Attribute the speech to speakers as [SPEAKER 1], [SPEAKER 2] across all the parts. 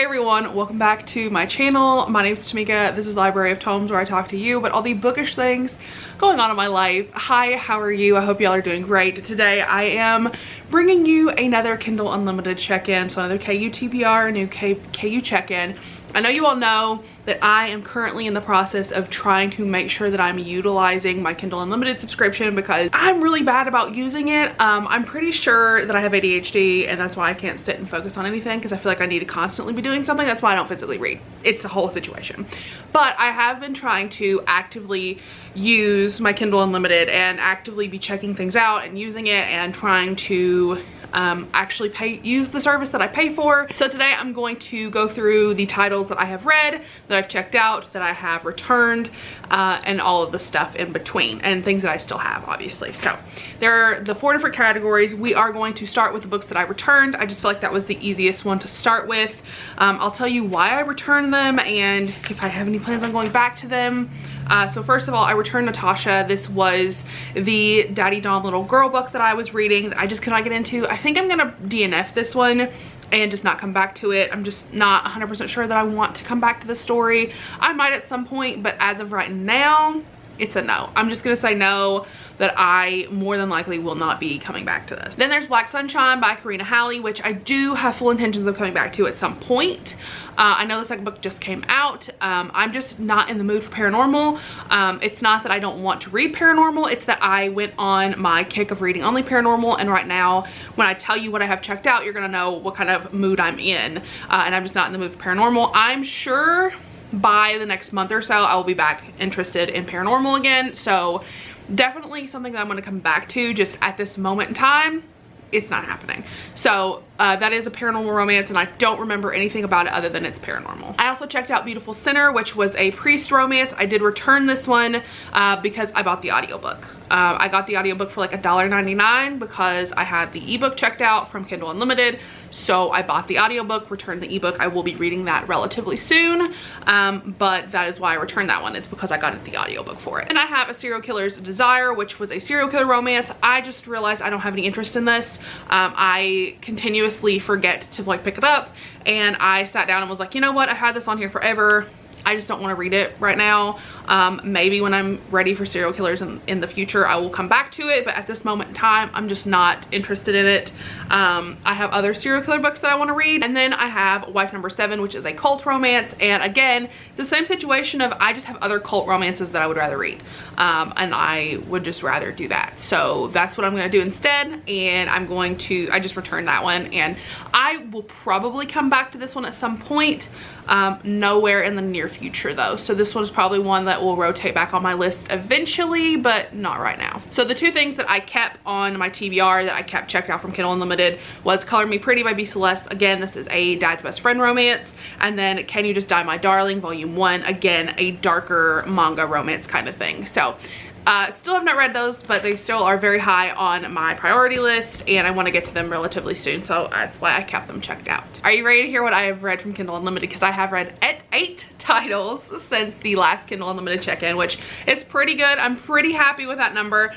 [SPEAKER 1] Hey everyone, welcome back to my channel. My name is Tamika. This is Library of Tomes, where I talk to you about all the bookish things going on in my life. Hi, how are you? I hope y'all are doing great. Today I am bringing you another Kindle Unlimited check-in, so another KU TBR, a new KU check-in. I know you all know that I am currently in the process of trying to make sure that I'm utilizing my Kindle Unlimited subscription because I'm really bad about using it. I'm pretty sure that I have ADHD and that's why I can't sit and focus on anything, because I feel like I need to constantly be doing something. That's why I don't physically read. It's a whole situation. But I have been trying to actively use my Kindle Unlimited and actively be checking things out and using it and trying to actually use the service that I pay for. So today I'm going to go through the titles that I have read, that I've checked out, that I have returned, and all of the stuff in between, and things that I still have, obviously. So there are the 4 different categories. We are going to start with the books that I returned. I just feel like that was the easiest one to start with. I'll tell you why I returned them and if I have any plans on going back to them. So first of all, I returned Natasha. This was the Daddy Dom Little Girl book that I was reading that I just could not get into. I think I'm gonna DNF this one and just not come back to it. I'm just not 100% sure that I want to come back to the story. I might at some point, but as of right now, it's a no. I'm just gonna say no, that I more than likely will not be coming back to this. Then there's Black Sunshine by Karina Halley, which I do have full intentions of coming back to at some point. I know the second book just came out. I'm just not in the mood for paranormal. It's not that I don't want to read paranormal, it's that I went on my kick of reading only paranormal, and right now when I tell you what I have checked out, you're gonna know what kind of mood I'm in, and I'm just not in the mood for paranormal. I'm sure by the next month or so I will be back interested in paranormal again, so definitely something that I'm going to come back to. Just at this moment in time, it's not happening. So that is a paranormal romance, and I don't remember anything about it other than it's paranormal. I also checked out Beautiful Sinner, which was a priest romance. I did return this one because I bought the audiobook. I got the audiobook for like $1.99 because I had the ebook checked out from Kindle Unlimited. So I bought the audiobook, returned the ebook. I will be reading that relatively soon, but that is why I returned that one. It's because I got the audiobook for it. And I have A Serial Killer's Desire, which was a serial killer romance. I just realized I don't have any interest in this. I continuously forget to like pick it up, and I sat down and was like, you know what, I've had this on here forever. I just don't want to read it right now. Maybe when I'm ready for serial killers in the future, I will come back to it. But at this moment in time, I'm just not interested in it. I have other serial killer books that I want to read. And then I have Wife Number 7, which is a cult romance. And again, it's the same situation of I just have other cult romances that I would rather read. And I would just rather do that. So that's what I'm going to do instead. And I just returned that one. And I will probably come back to this one at some point. Nowhere in the near future though, so this one is probably one that will rotate back on my list eventually, but not right now. So the 2 things that I kept on my TBR that I kept checked out from Kindle Unlimited was Color Me Pretty by B. Celeste. Again, this is a dad's best friend romance. And then Can You Just Die My Darling Volume 1, again a darker manga romance kind of thing. So still have not read those, but they still are very high on my priority list, and I want to get to them relatively soon, so that's why I kept them checked out. Are you ready to hear what I have read from Kindle Unlimited? Because I have read 8 titles since the last Kindle Unlimited check-in, which is pretty good. I'm pretty happy with that number,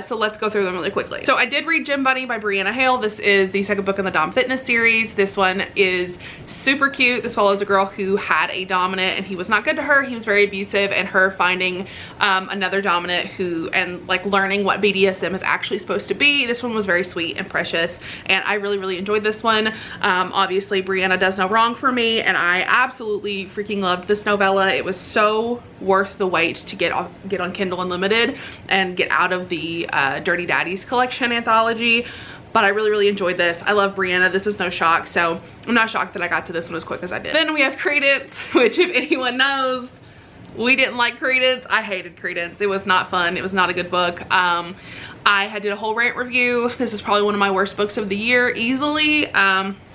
[SPEAKER 1] so let's go through them really quickly. So I did read Gym Bunny by Brianna Hale. This is the second book in the Dom Fitness series. This one is super cute. This follows a girl who had a dominant and he was not good to her. He was very abusive, and her finding another dominant and like learning what BDSM is actually supposed to be. This one was very sweet and precious, and I really enjoyed this one. Obviously Brianna does no wrong for me, and I absolutely freaking loved this novella. It was so worth the wait to get on Kindle Unlimited and get out of the Dirty Daddies collection anthology. But I really enjoyed this. I love Brianna. This is no shock, so I'm not shocked that I got to this one as quick as I did. Then we have Credence, which if anyone knows, we didn't like Credence. I hated Credence. It was not fun. It was not a good book. I did a whole rant review. This is probably one of my worst books of the year, easily.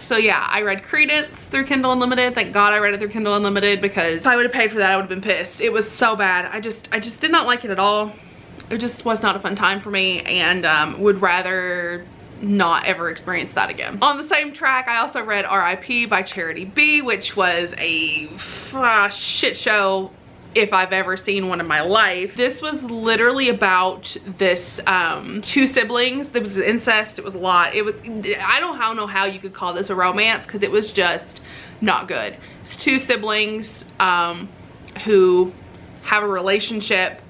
[SPEAKER 1] So yeah, I read Credence through Kindle Unlimited. Thank God I read it through Kindle Unlimited, because if I would have paid for that, I would have been pissed. It was so bad. I just did not like it at all. It just was not a fun time for me, and would rather not ever experience that again. On the same track, I also read R.I.P. by Charity B, which was a shit show if I've ever seen one in my life. This was literally about this two siblings. There was incest. It was a lot. It was, I don't know how you could call this a romance, because it was just not good. It's two siblings who have a relationship,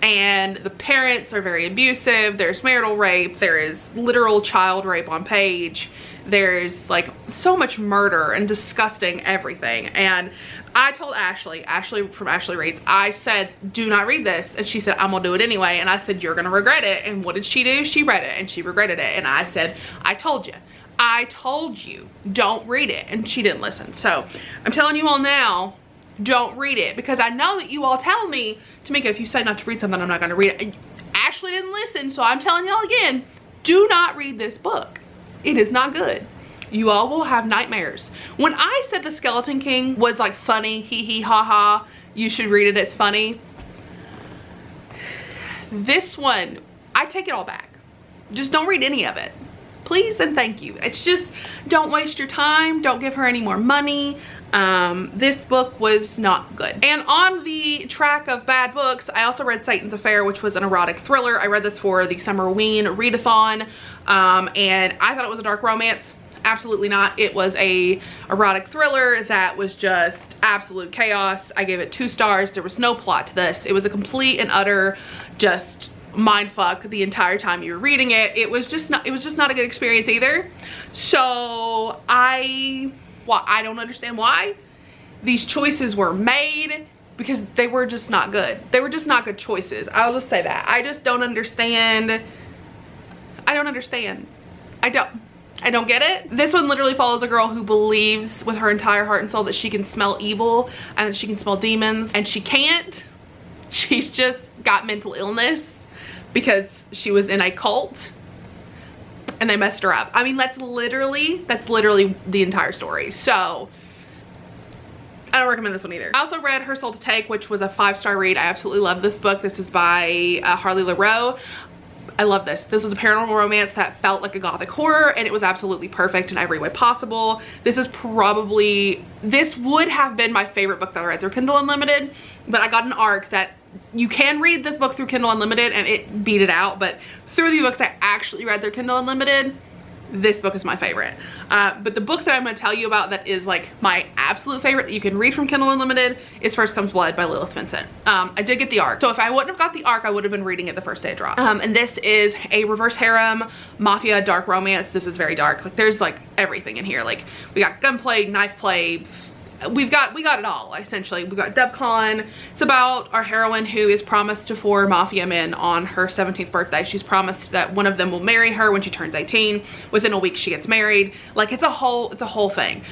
[SPEAKER 1] and the parents are very abusive. There's marital rape. There is literal child rape on page. There's like so much murder and disgusting everything. And I told Ashley from Ashley Reads, I said, do not read this. And she said, I'm gonna do it anyway. And I said, you're gonna regret it. And what did she do? She read it and she regretted it. And I said, I told you, don't read it. And she didn't listen. So I'm telling you all now, don't read it, because I know that you all tell me, Tamika, if you say not to read something, I'm not gonna read it. Ashley didn't listen, so I'm telling y'all again, do not read this book. It is not good. You all will have nightmares. When I said The Skeleton King was like funny, hee hee ha ha, you should read it, it's funny. This one, I take it all back. Just don't read any of it. Please and thank you. It's just, don't waste your time. Don't give her any more money. This book was not good. And on the track of bad books, I also read Satan's Affair, which was an erotic thriller. I read this for the Summerween readathon, and I thought it was a dark romance. Absolutely not. It was a erotic thriller that was just absolute chaos. I gave it 2 stars. There was no plot to this. It was a complete and utter just mind fuck the entire time you were reading it. It was just not a good experience either. So I don't understand why these choices were made, because they were just not good. They were just not good choices. I'll just say that. I just don't understand. I don't understand. I don't get it. This one literally follows a girl who believes with her entire heart and soul that she can smell evil and that she can smell demons, and she can't. She's just got mental illness because she was in a cult and they messed her up. I mean, that's literally the entire story. So I don't recommend this one either. I also read Her Soul to Take, which was a 5-star read. I absolutely love this book. This is by Harley LaRoe. I love this. This was a paranormal romance that felt like a gothic horror, and it was absolutely perfect in every way possible. This would have been my favorite book that I read through Kindle Unlimited, but I got an ARC that you can read this book through Kindle Unlimited and it beat it out, but through the books I actually read through Kindle Unlimited, this book is my favorite. But the book that I'm going to tell you about that is like my absolute favorite that you can read from Kindle Unlimited is First Comes Blood by Lilith Vincent. I did get the ARC. So if I wouldn't have got the ARC, I would have been reading it the first day it dropped. And this is a reverse harem, mafia, dark romance. This is very dark. Like there's like everything in here. Like we got gunplay, knife play, we got it all essentially. We got DebCon. It's about our heroine who is promised to 4 mafia men on her 17th birthday. She's promised that one of them will marry her when she turns 18. Within a week she gets married. Like it's a whole thing.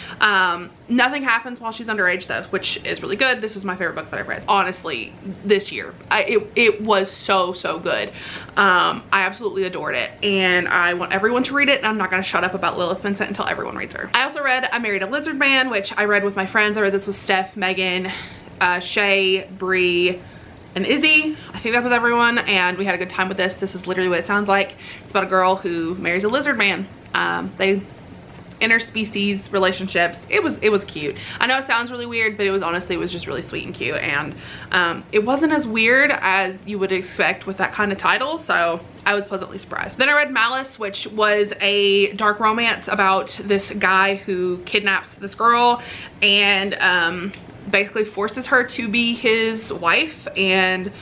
[SPEAKER 1] Nothing happens while she's underage though, which is really good. This is my favorite book that I've read honestly this year. It was so good. I absolutely adored it, and I want everyone to read it, and I'm not gonna shut up about Lilith Vincent until everyone reads her. I also read I Married a Lizard Man, which I read with my friends. I read this with Steph, Megan, Shay, Bree, and Izzy. I think that was everyone, and we had a good time with this. This is literally what it sounds like. It's about a girl who marries a lizard man. They interspecies relationships. It was cute. I know it sounds really weird, but it was just really sweet and cute, and it wasn't as weird as you would expect with that kind of title, so I was pleasantly surprised. Then I read Malice, which was a dark romance about this guy who kidnaps this girl and basically forces her to be his wife, and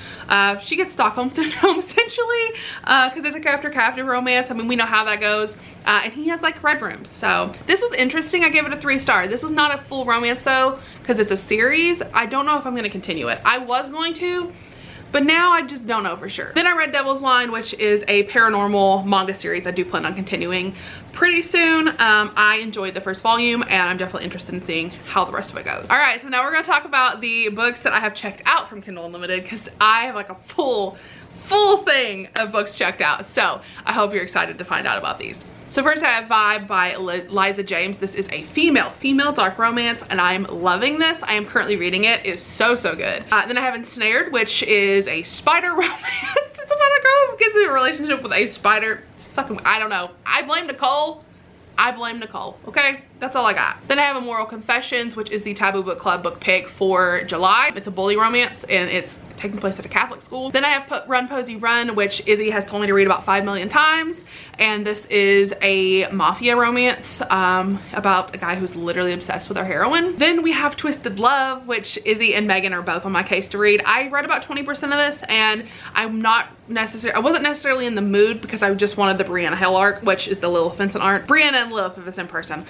[SPEAKER 1] she gets Stockholm Syndrome essentially, because it's a captor-captive romance. I mean, we know how that goes. And he has like red rooms. So this was interesting. I gave it a 3-star. This was not a full romance though, because it's a series. I don't know if I'm going to continue it. I was going to, but now I just don't know for sure. Then I read Devil's Line, which is a paranormal manga series I do plan on continuing pretty soon. I enjoyed the first volume, and I'm definitely interested in seeing how the rest of it goes. All right, so now we're gonna talk about the books that I have checked out from Kindle Unlimited, because I have like a full thing of books checked out. So I hope you're excited to find out about these. So first I have Vibe by Liza James. This is a female dark romance, and I'm loving this. I am currently reading it. It's so good. Then I have Ensnared, which is a spider romance. It's about a girl who gets in a relationship with a spider. It's fucking, I don't know. I blame Nicole. I blame Nicole, okay? That's all I got. Then I have Immoral Confessions, which is the Taboo Book Club book pick for July. It's a bully romance and it's taking place at a Catholic school. Then I have Run Posey Run, which Izzy has told me to read about 5 million times. And this is a mafia romance about a guy who's literally obsessed with our heroine. Then we have Twisted Love, which Izzy and Megan are both on my case to read. I read about 20% of this and I wasn't necessarily in the mood because I just wanted the Brianna Hill arc, which is the Lilith Vincent arc. Brianna and Lilith are the same person.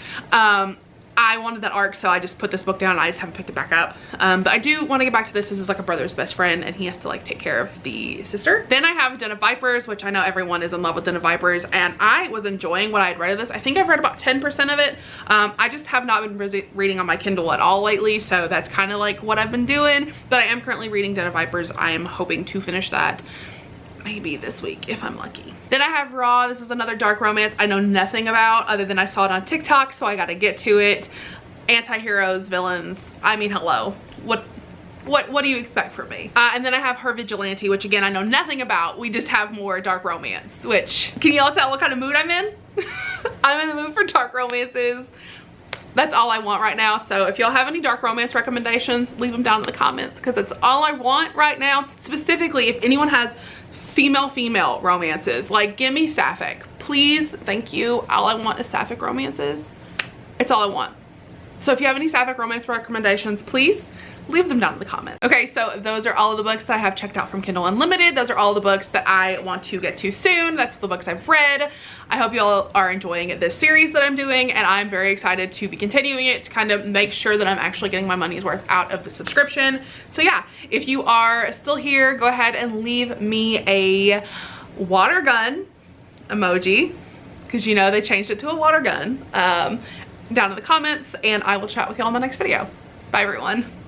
[SPEAKER 1] I wanted that arc, so I just put this book down and I just haven't picked it back up. But I do want to get back to this. This is like a brother's best friend and he has to like take care of the sister. Then I have Den of Vipers, which I know everyone is in love with Den of Vipers, and I was enjoying what I had read of this. I think I've read about 10% of it. I just have not been reading on my Kindle at all lately, so that's kind of like what I've been doing. But I am currently reading Den of Vipers. I am hoping to finish that maybe this week if I'm lucky. Then I have Raw. This is another dark romance I know nothing about other than I saw it on TikTok, so I gotta get to it. Anti-heroes, villains, I mean, hello. What do you expect from me? And then I have Her Vigilante, which again I know nothing about. We just have more dark romance, which, can y'all tell what kind of mood I'm in? I'm in the mood for dark romances. That's all I want right now. So if y'all have any dark romance recommendations, leave them down in the comments because it's all I want right now. Specifically, if anyone has female romances, like give me sapphic, please. Thank you. All I want is sapphic romances. It's all I want. So if you have any sapphic romance recommendations, please leave them down in the comments. Okay, so those are all of the books that I have checked out from Kindle Unlimited. Those are all the books that I want to get to soon. That's the books I've read. I hope y'all are enjoying this series that I'm doing, and I'm very excited to be continuing it to kind of make sure that I'm actually getting my money's worth out of the subscription. So yeah, if you are still here, go ahead and leave me a water gun emoji, because you know they changed it to a water gun, down in the comments, and I will chat with y'all in my next video. Bye everyone.